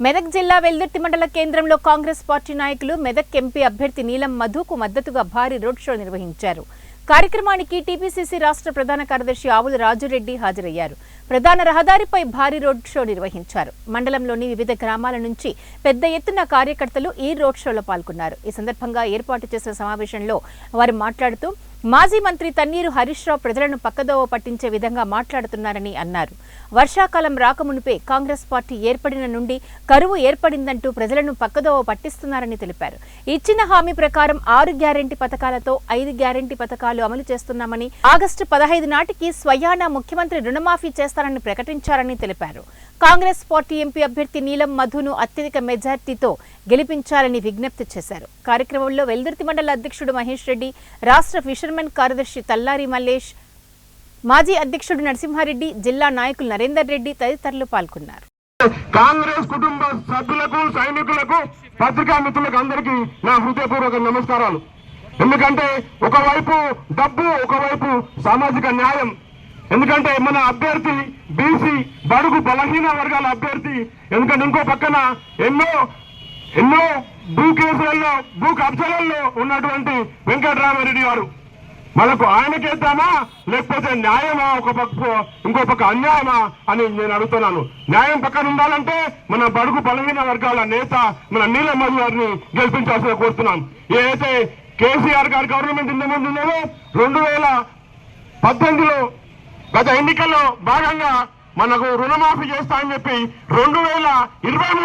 మెదక్ జిల్లా వెల్దుర్తి మండల కేంద్రంలో కాంగ్రెస్ పార్టీ నాయకులు మెదక్ ఎంపీ అభ్యర్థి నీలం మధుకు మద్దతుగా భారీ రోడ్ షో నిర్వహించారు. కార్యక్రమానికి టీపీసీసీ రాష్ట్ర ప్రధాన కార్యదర్శి ఆవుల రాజురెడ్డి హాజరయ్యారు. ప్రధాన రహదారిపై భారీ రోడ్ షో నిర్వహించారు. మండలంలోని వివిధ గ్రామాల నుంచి పెద్ద ఎత్తున కార్యకర్తలు ఈ రోడ్ షోలో పాల్గొన్నారు. ఈ సందర్భంగా ఏర్పాటు చేసిన సమావేశంలో వారు మాట్లాడుతూ మాజీ మంత్రి తన్నీరు హరీష్ రావు ప్రజలను పక్కదోవ పట్టించే విధంగా మాట్లాడుతున్నారని అన్నారు. వర్షాకాలం రాకమునుపే కాంగ్రెస్ పార్టీ ఏర్పడిన నుండి కరువు ఏర్పడిందంటూ ప్రజలను పక్కదోవ పట్టిస్తున్నారని తెలిపారు. ఇచ్చిన హామీ ప్రకారం 6 గ్యారెంటీ పథకాలతో 5 గ్యారెంటీ పథకాలు అమలు చేస్తున్నామని, ఆగస్టు 15 నాటికి స్వయానా ముఖ్యమంత్రి రుణమాఫీ చేస్తారని ప్రకటించారని తెలిపారు. కాంగ్రెస్ పార్టీ ఎంపీ అభ్యర్థి నీలం మధును అత్యధిక మెజార్టీతో గెలిపించాలని విజ్ఞప్తి చేశారు. కార్యక్రమంలో వెల్దుర్తి మండల అధ్యక్షుడు మహేష్ రెడ్డి, రాష్ట్ర ఫిషర్మెన్ కార్యదర్శి తల్లారి మల్లేష్, మాజీ అధ్యక్షుడు నరసింహారెడ్డి, జిల్లా నాయకులు నరేందర్ రెడ్డి తదితరులు పాల్గొన్నారు. కాంగ్రెస్ కుటుంబ సభ్యులకు, సైనికులకు, పత్రికా మిత్రులకు అందరికీ నా హృదయపూర్వక నమస్కారాలు. ఎందుకంటే ఒకవైపు డబ్బు, ఒకవైపు సామాజిక న్యాయం. ఎందుకంటే మన అభ్యర్థి బీసీ బడుగు బలహీన వర్గాల అభ్యర్థి. ఎందుకంటే ఇంకో పక్కన ఎన్నో భూ కేసులలో, భూ కబ్జాలలో ఉన్నటువంటి వెంకటరామారెడ్డి గారు. మనకు ఆయనకేద్దామా లేకపోతే న్యాయమా, ఇంకో పక్క అన్యాయమా అని నేను అడుగుతున్నాను. న్యాయం పక్కన ఉండాలంటే మన బడుగు బలహీన వర్గాల నేత మన నీలం మధు గారిని గెలిపించాల్సిన కోరుతున్నాం. ఏదైతే కేసీఆర్ గారి గవర్నమెంట్ ఇంతకుముందు ఉన్నదో 2018లో గత ఎన్నికల్లో భాగంగా మనకు రుణమాఫీ చేస్తా అని చెప్పి 2023